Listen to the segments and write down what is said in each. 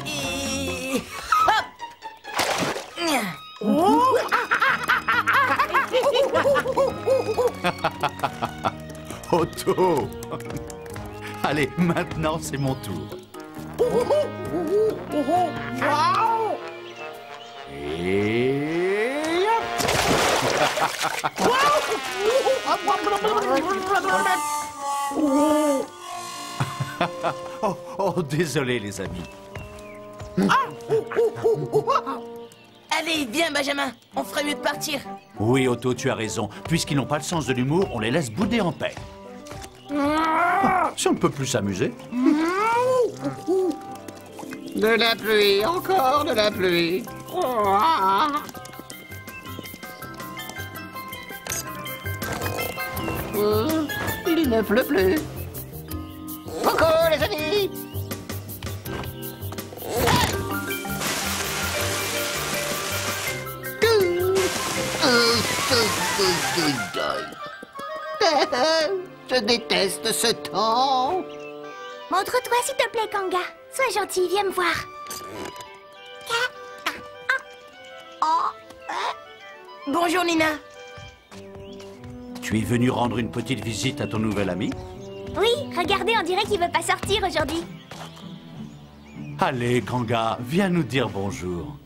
Et... hop. Otto! Allez, maintenant c'est mon tour. Et... oh, désolé les amis. Allez, viens Benjamin, on ferait mieux de partir. Oui, Otto, tu as raison. Puisqu'ils n'ont pas le sens de l'humour, on les laisse bouder en paix. Si on ne peut plus s'amuser. De la pluie, encore de la pluie. Il ne pleut plus. Coucou les amis. Je déteste ce temps. Montre-toi, s'il te plaît, Kanga. Sois gentil, viens me voir. Bonjour Nina. Tu es venu rendre une petite visite à ton nouvel ami? Oui, regardez, on dirait qu'il veut pas sortir aujourd'hui. Allez, Kanga, viens nous dire bonjour.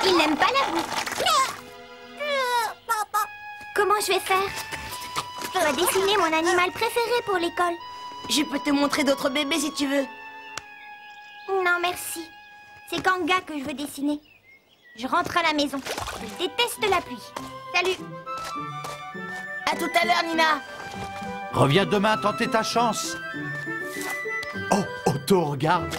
Il n'aime pas la boue. Comment je vais faire? Je dois dessiner mon animal préféré pour l'école. Je peux te montrer d'autres bébés si tu veux. Non, merci. C'est Kanga que je veux dessiner. Je rentre à la maison. Je déteste la pluie. Salut. À tout à l'heure, Nina. Reviens demain tenter ta chance. Oh, Otto, regarde.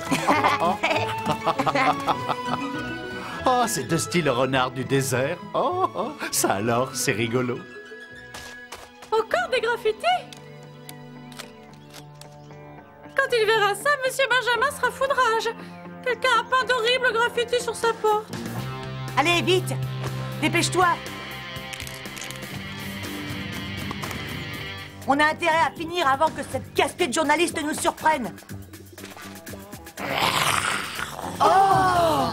Oh, c'est Dusty le renard du désert. Oh, ça alors, c'est rigolo. Encore des graffitis? Quand il verra ça, Monsieur Benjamin sera fou de rage. Quelqu'un a peint d'horribles graffitis sur sa porte. Allez, vite. Dépêche-toi. On a intérêt à finir avant que cette casquette de journaliste nous surprenne. Oh!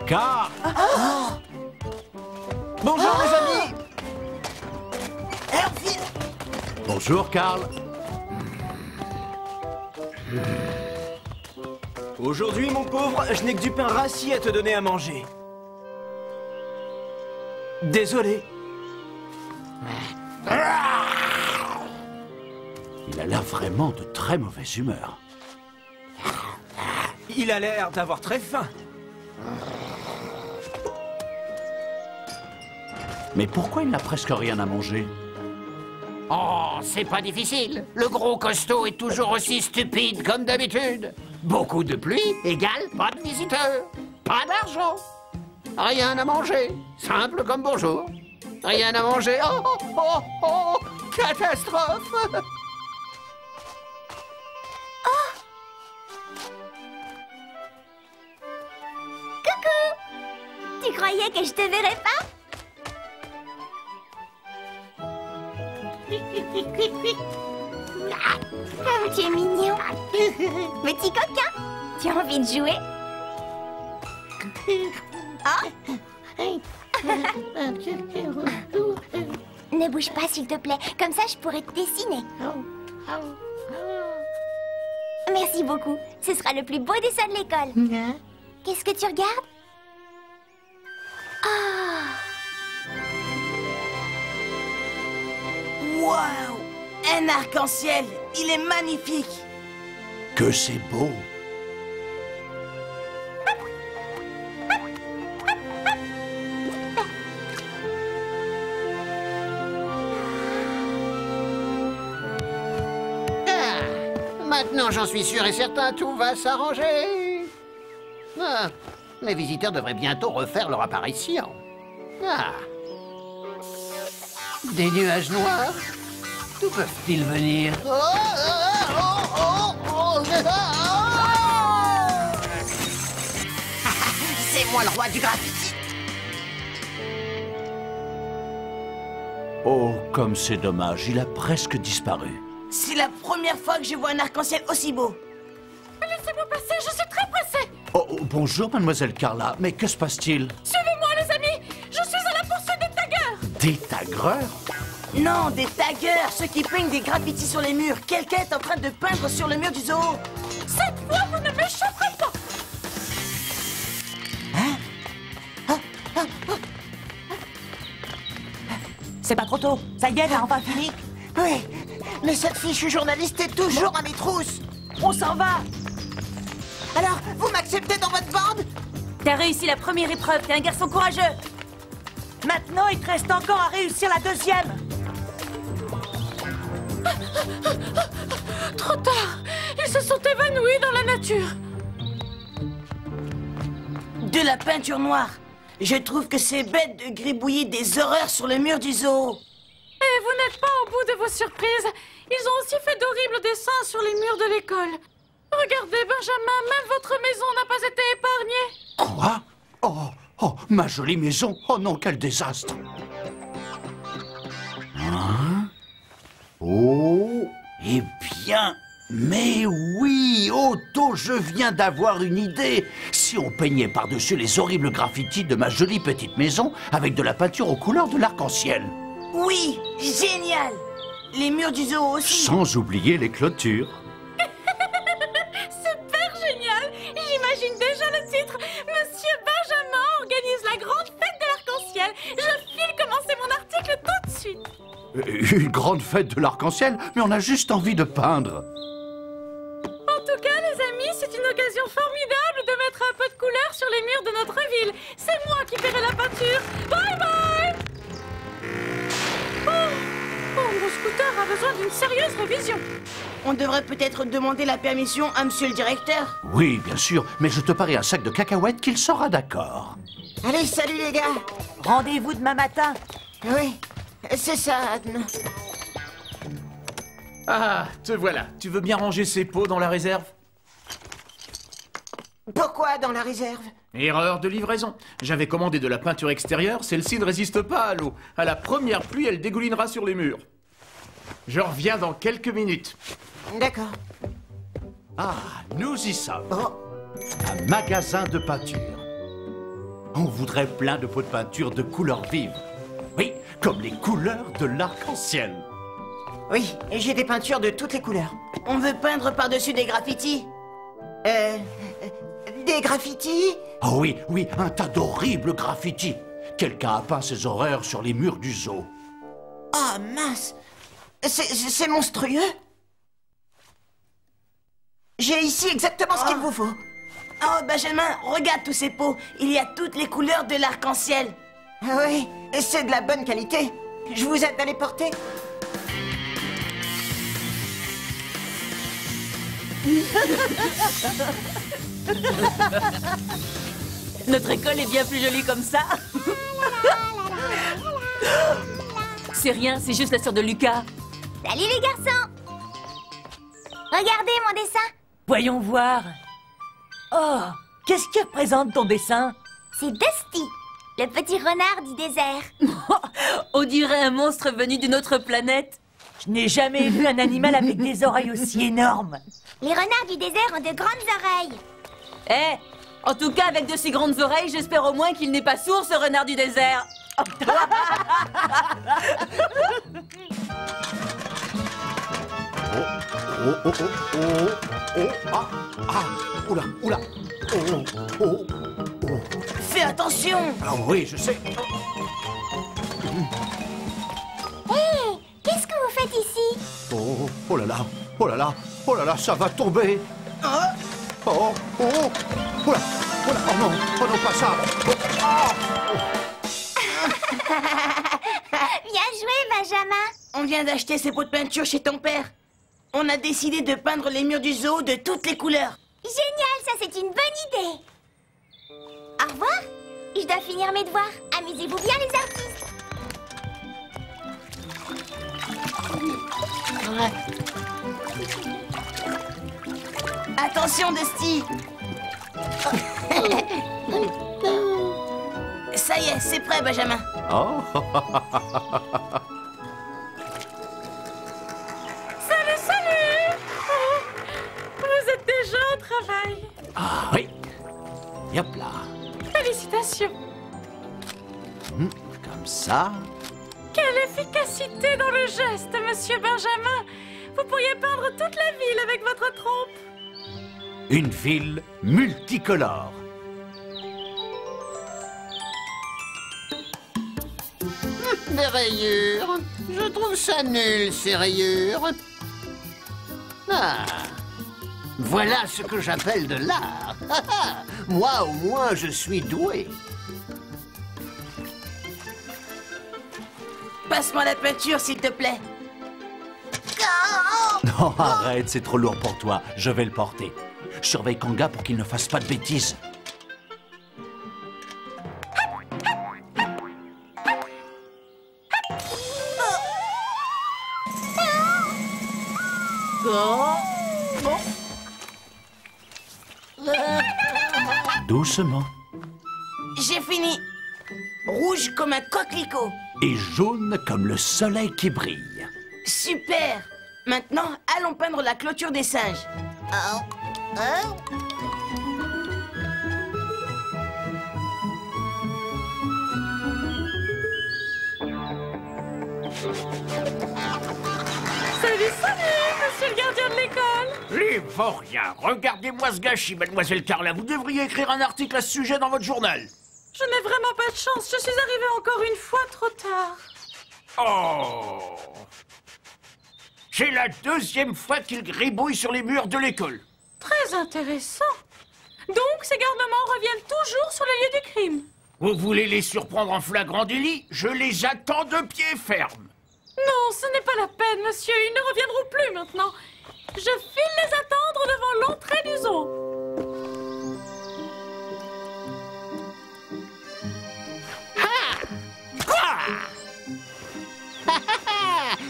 Car... Bonjour les amis. Bonjour, Karl. Aujourd'hui, mon pauvre, je n'ai que du pain rassis à te donner à manger. Désolé. Il a l'air vraiment de très mauvaise humeur. Il a l'air d'avoir très faim. Mais pourquoi il n'a presque rien à manger? Oh, c'est pas difficile. Le gros costaud est toujours aussi stupide comme d'habitude. Beaucoup de pluie égale pas de visiteurs. Pas d'argent. Rien à manger. Simple comme bonjour. Rien à manger. Oh, oh, oh, oh. Catastrophe. Coucou. Tu croyais que je te verrais pas? Oh, tu es mignon. Petit coquin. Tu as envie de jouer? Ne bouge pas, s'il te plaît. Comme ça, je pourrais te dessiner. Merci beaucoup. Ce sera le plus beau dessin de l'école. Qu'est-ce que tu regardes? Waouh! Un arc-en-ciel. Il est magnifique. Que c'est beau! Maintenant, j'en suis sûr et certain, tout va s'arranger. Ah, les visiteurs devraient bientôt refaire leur apparition. Ah. Des nuages noirs? D'où peuvent-ils venir? Oh, oh, oh, oh, oh, oh. moi le roi du graffiti. Oh, comme c'est dommage, il a presque disparu. C'est la première fois que je vois un arc-en-ciel aussi beau. Laissez-moi passer, je suis très pressée. Oh, bonjour, mademoiselle Carla, mais que se passe-t-il? Suivez-moi, les amis. Je suis à la poursuite des taggeurs. Des tagreurs? Non, des taggeurs, ceux qui peignent des graffitis sur les murs. Quelqu'un est en train de peindre sur le mur du zoo. Cette fois, vous ne m'échapperez pas. C'est pas trop tôt. Ça y est, elle a enfin fini. Oui, mais cette fichue journaliste est toujours à mes trousses. On s'en va. Alors, vous m'acceptez dans votre bande? T'as réussi la première épreuve, t'es un garçon courageux. Maintenant, il te reste encore à réussir la deuxième. Trop tard. Ils se sont évanouis dans la nature. De la peinture noire. Je trouve que c'est bête de gribouiller des horreurs sur le mur du zoo. Et vous n'êtes pas au bout de vos surprises. Ils ont aussi fait d'horribles dessins sur les murs de l'école. Regardez, Benjamin, même votre maison n'a pas été épargnée. Quoi? Oh, ma jolie maison. Oh non, quel désastre. Hein? Oh, eh bien, mais oui, Otto, je viens d'avoir une idée. Si on peignait par-dessus les horribles graffitis de ma jolie petite maison avec de la peinture aux couleurs de l'arc-en-ciel. Oui, génial. Les murs du zoo aussi. Sans oublier les clôtures. Super génial. J'imagine déjà le titre. Monsieur Benjamin organise la grande fête de l'arc-en-ciel. Je file commencer mon article tout de suite. Une grande fête de l'arc-en-ciel, mais on a juste envie de peindre. En tout cas, les amis, c'est une occasion formidable de mettre un peu de couleur sur les murs de notre ville. C'est moi qui paierai la peinture. Bye bye. Oh, mon scooter a besoin d'une sérieuse révision. On devrait peut-être demander la permission à monsieur le directeur. Oui, bien sûr, mais je te parie un sac de cacahuètes qu'il sera d'accord. Allez, salut les gars. Rendez-vous demain matin. Oui, c'est ça, Adne. Ah, te voilà. Tu veux bien ranger ces pots dans la réserve? Pourquoi dans la réserve? Erreur de livraison. J'avais commandé de la peinture extérieure, celle-ci ne résiste pas à l'eau. À la première pluie, elle dégoulinera sur les murs. Je reviens dans quelques minutes. D'accord. Ah, nous y sommes. Oh, Un magasin de peinture. On voudrait plein de pots de peinture de couleurs vives. Oui, comme les couleurs de l'arc-en-ciel. oui, et j'ai des peintures de toutes les couleurs. On veut peindre par-dessus des graffitis. Des graffitis? Oh oui, oui, un tas d'horribles graffitis. Quelqu'un a peint ses horreurs sur les murs du zoo. Oh, mince. C'est monstrueux. J'ai ici exactement ce qu'il vous faut. Oh, Benjamin, regarde tous ces pots. Il y a toutes les couleurs de l'arc-en-ciel. Ah oui, c'est de la bonne qualité. Je vous aide à les porter. Notre école est bien plus jolie comme ça. C'est rien, c'est juste la sœur de Lucas. Salut les garçons. Regardez mon dessin. Voyons voir. Oh, qu'est-ce que représente ton dessin? C'est Dusty, le petit renard du désert. On dirait un monstre venu d'une autre planète. Je n'ai jamais vu un animal avec des oreilles aussi énormes. Les renards du désert ont de grandes oreilles. Eh, en tout cas, avec de si grandes oreilles, j'espère au moins qu'il n'est pas sourd, ce renard du désert. Oula, oula. Oh. Fais attention. Ah oui, je sais. Hé, qu'est-ce que vous faites ici? Oh là là, oh là là, oh là là, ça va tomber. Oh là, oh non, pas ça. Bien joué, Benjamin. On vient d'acheter ces pots de peinture chez ton père. On a décidé de peindre les murs du zoo de toutes les couleurs. Génial, ça c'est une bonne idée. Au revoir. Je dois finir mes devoirs. Amusez-vous bien les artistes. Attention, Dusty. Ça y est, c'est prêt, Benjamin. Oh, Salut, salut! Vous êtes déjà au travail. ah oui. Hop là. Félicitations. Comme ça. Quelle efficacité dans le geste, monsieur Benjamin. Vous pourriez peindre toute la ville avec votre trompe. Une ville multicolore. Des rayures. Je trouve ça nul, ces rayures. Ah. Voilà ce que j'appelle de l'art. Moi, au moins, je suis doué. Passe-moi la peinture, s'il te plaît. Non, arrête, c'est trop lourd pour toi. Je vais le porter. Surveille Kanga pour qu'il ne fasse pas de bêtises. Doucement. J'ai fini. Rouge comme un coquelicot. Et jaune comme le soleil qui brille. Super. Maintenant, allons peindre la clôture des singes. Salut, salut, monsieur le gardien de l'école. Les vauriens, regardez-moi ce gâchis, mademoiselle Carla. Vous devriez écrire un article à ce sujet dans votre journal. Je n'ai vraiment pas de chance. Je suis arrivée encore une fois trop tard. Oh! C'est la deuxième fois qu'il gribouille sur les murs de l'école. Très intéressant. Donc, ces garnements reviennent toujours sur le lieu du crime. Vous voulez les surprendre en flagrant délit? Je les attends de pied ferme. Non, ce n'est pas la peine, monsieur. Ils ne reviendront plus maintenant. Je file les attendre devant l'entrée du zoo.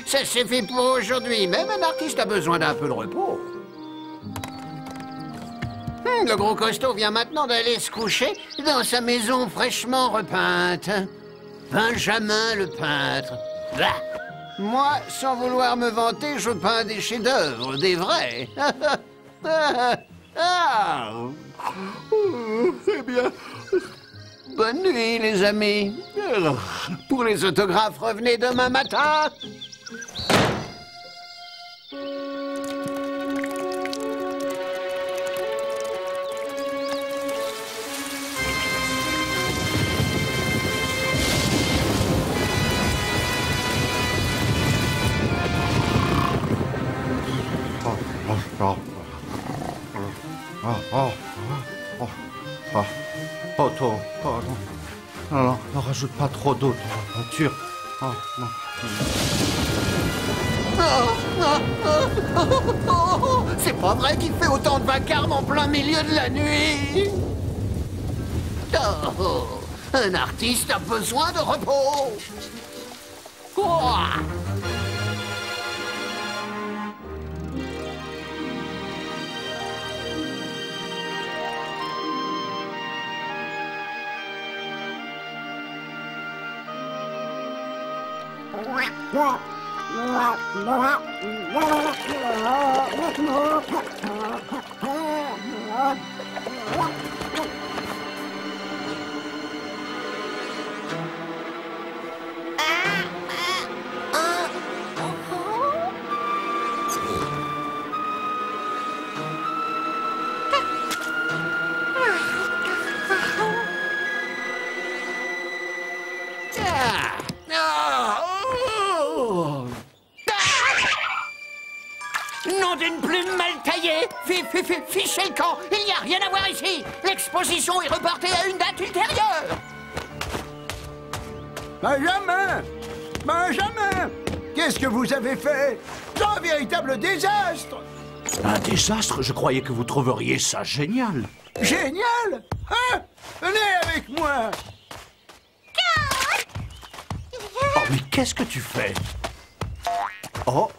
Ça suffit pour aujourd'hui. Même un artiste a besoin d'un peu de repos. Le gros costaud vient maintenant d'aller se coucher dans sa maison fraîchement repeinte. Benjamin le peintre. Bah. Moi, sans vouloir me vanter, je peins des chefs-d'œuvre, des vrais. Eh bien, bonne nuit, les amis. Pour les autographes, revenez demain matin. Otto, non, ne rajoute pas trop d'eau dans la peinture. C'est pas vrai qu'il fait autant de vacarme en plein milieu de la nuit. Oh, un artiste a besoin de repos. Quoi? Nom d'une plume mal taillée! Fichez le camp! Il n'y a rien à voir ici! L'exposition est reportée à une date ultérieure! Benjamin! Benjamin! Qu'est-ce que vous avez fait? C'est un véritable désastre! Un désastre? Je croyais que vous trouveriez ça génial. Génial! Hein? Venez avec moi! Oh, mais qu'est-ce que tu fais? Oh!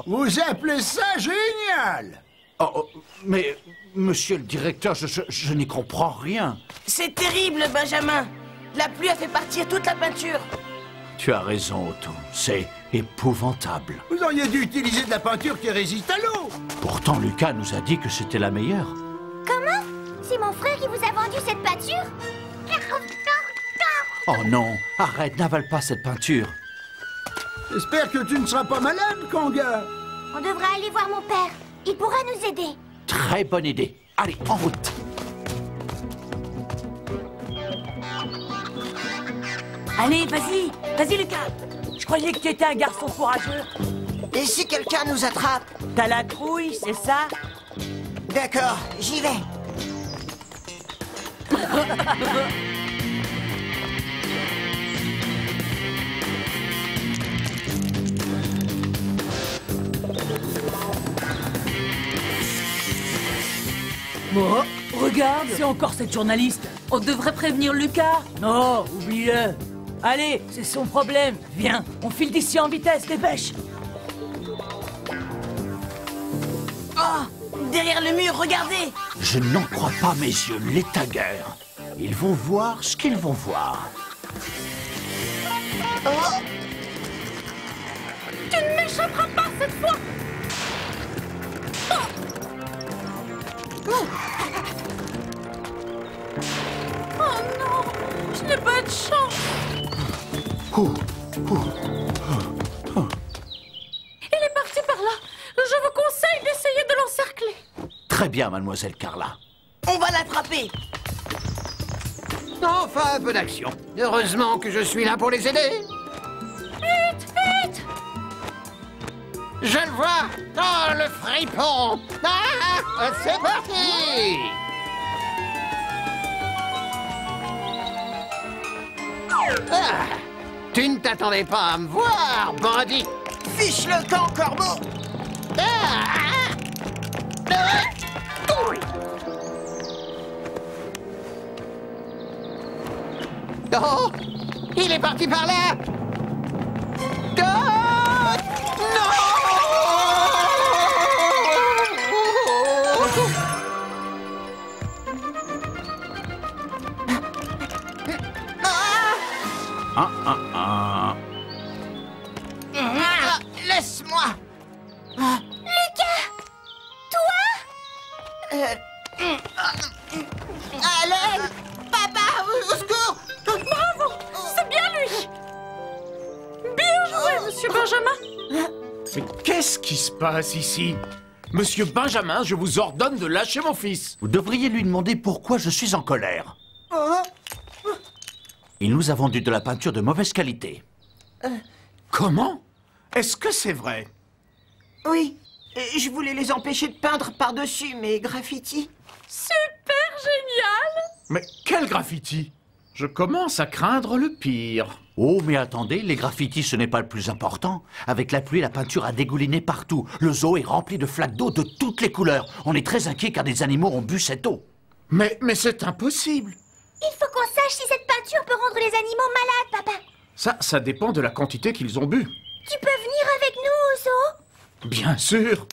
Vous appelez ça génial? Oh, mais, monsieur le directeur, je n'y comprends rien. C'est terrible, Benjamin. La pluie a fait partir toute la peinture. Tu as raison, Otto. C'est épouvantable. Vous auriez dû utiliser de la peinture qui résiste à l'eau. Pourtant, Lucas nous a dit que c'était la meilleure. Comment? C'est mon frère qui vous a vendu cette peinture? Oh non, arrête, n'avale pas cette peinture. J'espère que tu ne seras pas malade, Kanga. On devrait aller voir mon père. Il pourra nous aider. Très bonne idée. Allez, en route. Allez, vas-y, vas-y Lucas. Je croyais que tu étais un garçon courageux. Et si quelqu'un nous attrape? T'as la trouille, c'est ça? D'accord, j'y vais. Oh, regarde, c'est encore cette journaliste. On devrait prévenir Lucas. Non, oublie-le. Allez, c'est son problème. Viens, on file d'ici en vitesse, dépêche. Oh, derrière le mur, regardez. Je n'en crois pas mes yeux, les taggers. Ils vont voir ce qu'ils vont voir. Tu ne m'échapperas pas cette fois. Oh non, je n'ai pas de chance. Il est parti par là. Je vous conseille d'essayer de l'encercler. Très bien, mademoiselle Carla. On va l'attraper. Enfin, un peu d'action. Heureusement que je suis là pour les aider. Vite, vite. Je le vois. Oh, le fripon. Ah, c'est parti. Ah, tu ne t'attendais pas à me voir, bandit. Fiche le camp, corbeau. Oh, il est parti par là. Oh, non. Laisse-moi. Lucas! Toi? À l'aide. Papa, au secours. Bravo, c'est bien lui. Bien joué, monsieur Benjamin. Mais qu'est-ce qui se passe ici? Monsieur Benjamin, je vous ordonne de lâcher mon fils. Vous devriez lui demander pourquoi je suis en colère. Il nous a vendu de la peinture de mauvaise qualité. Comment? Est-ce que c'est vrai? Oui, je voulais les empêcher de peindre par-dessus mes graffitis. Super génial. Mais quel graffiti? Je commence à craindre le pire. Oh, mais attendez, les graffitis, ce n'est pas le plus important. Avec la pluie, la peinture a dégouliné partout. Le zoo est rempli de flaques d'eau de toutes les couleurs. On est très inquiet car des animaux ont bu cette eau. Mais c'est impossible. Il faut qu'on sache si cette peinture peut rendre les animaux malades, papa. Ça dépend de la quantité qu'ils ont bu. Tu peux venir avec nous au zoo? Bien sûr.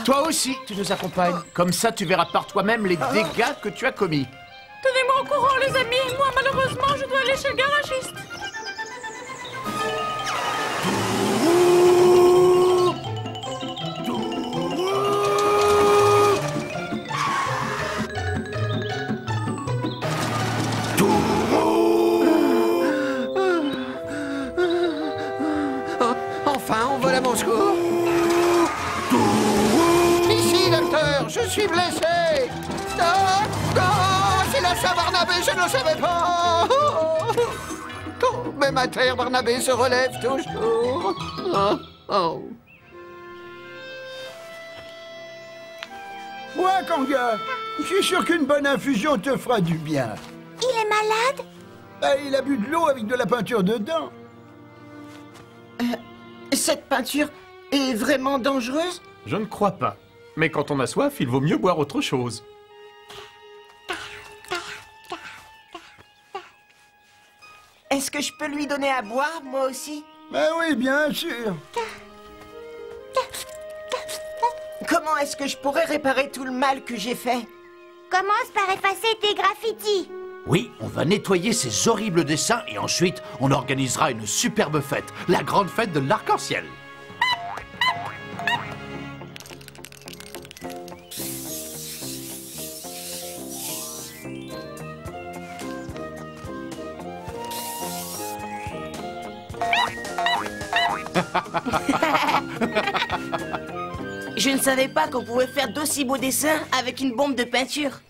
Toi aussi, tu nous accompagnes. Comme ça, tu verras par toi-même les dégâts que tu as commis. Tenez-moi au courant, les amis. Moi, malheureusement, je dois aller chez le garagiste. Enfin, on vole à mon secours. Ici, docteur, je suis blessé. Non, non, c'est la Saint-Barnabé, je ne le savais pas. Oh, même à terre, Barnabé se relève toujours. Oh, oh. Moi, Kanga, je suis sûr qu'une bonne infusion te fera du bien. Il est malade? Ah, il a bu de l'eau avec de la peinture dedans. Cette peinture est vraiment dangereuse? Je ne crois pas. Mais quand on a soif, il vaut mieux boire autre chose. Est-ce que je peux lui donner à boire, moi aussi? Ben oui, bien sûr. Comment Comment est-ce que je pourrais réparer tout le mal que j'ai fait? Commence par effacer tes graffitis. Oui, on va nettoyer ces horribles dessins et ensuite on organisera une superbe fête, la grande fête de l'arc-en-ciel. Je ne savais pas qu'on pouvait faire d'aussi beaux dessins avec une bombe de peinture.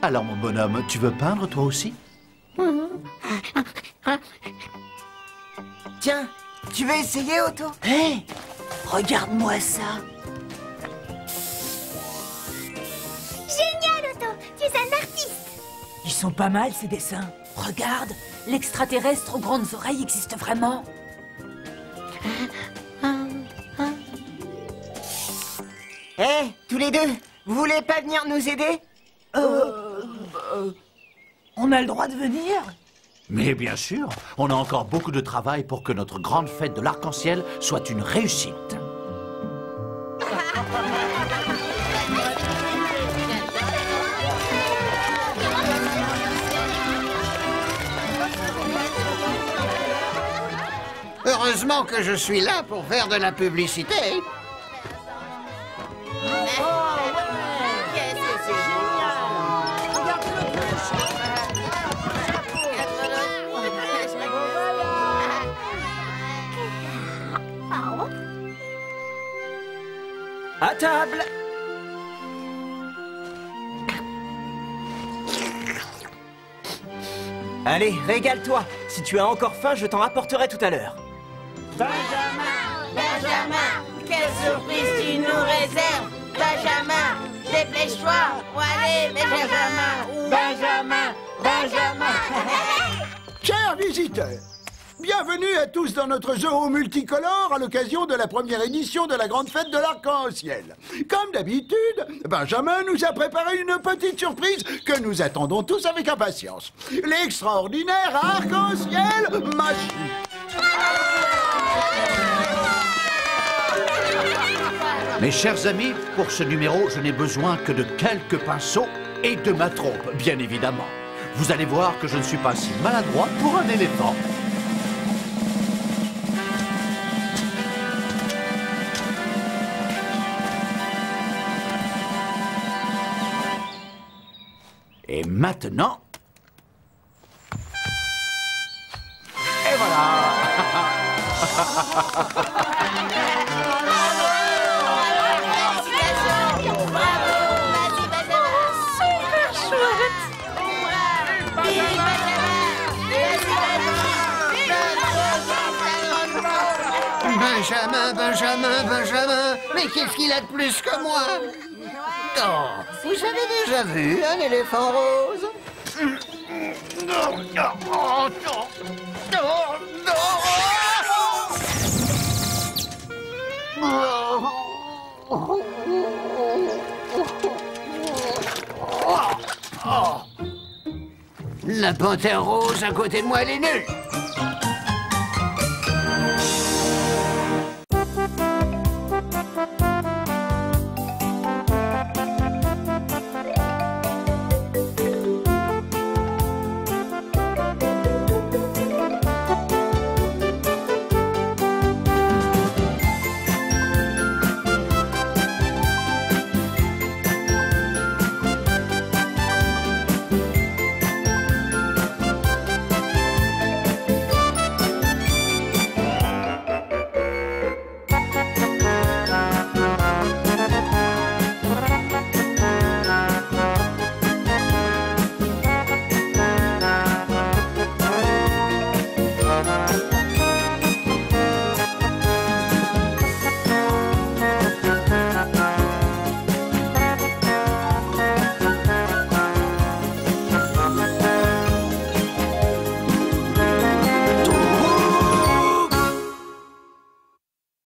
Alors mon bonhomme, tu veux peindre toi aussi? Tiens, tu veux essayer, Otto? Hé, regarde-moi ça. Génial, Otto. Tu es un artiste. Ils sont pas mal ces dessins. Regarde, l'extraterrestre aux grandes oreilles existe vraiment. Hé, tous les deux, vous voulez pas venir nous aider? On a le droit de venir? Mais bien sûr, on a encore beaucoup de travail pour que notre grande fête de l'arc-en-ciel soit une réussite. Heureusement que je suis là pour faire de la publicité. À table! Allez, régale-toi. Si tu as encore faim, je t'en rapporterai tout à l'heure. Benjamin, quelle surprise tu nous réserves. Benjamin, dépêche-toi. Allez, Benjamin. Chers visiteurs, bienvenue à tous dans notre zoo multicolore à l'occasion de la première édition de la grande fête de l'arc-en-ciel. Comme d'habitude, Benjamin nous a préparé une petite surprise que nous attendons tous avec impatience. L'extraordinaire arc-en-ciel magique. Mes chers amis, pour ce numéro, je n'ai besoin que de quelques pinceaux et de ma trompe, bien évidemment. Vous allez voir que je ne suis pas si maladroit pour un éléphant. Et maintenant... Et voilà. Benjamin, mais qu'est-ce qu'il a de plus que moi? Oh, vous avez déjà vu un éléphant rose? La panthère rose à côté de moi, elle est nulle.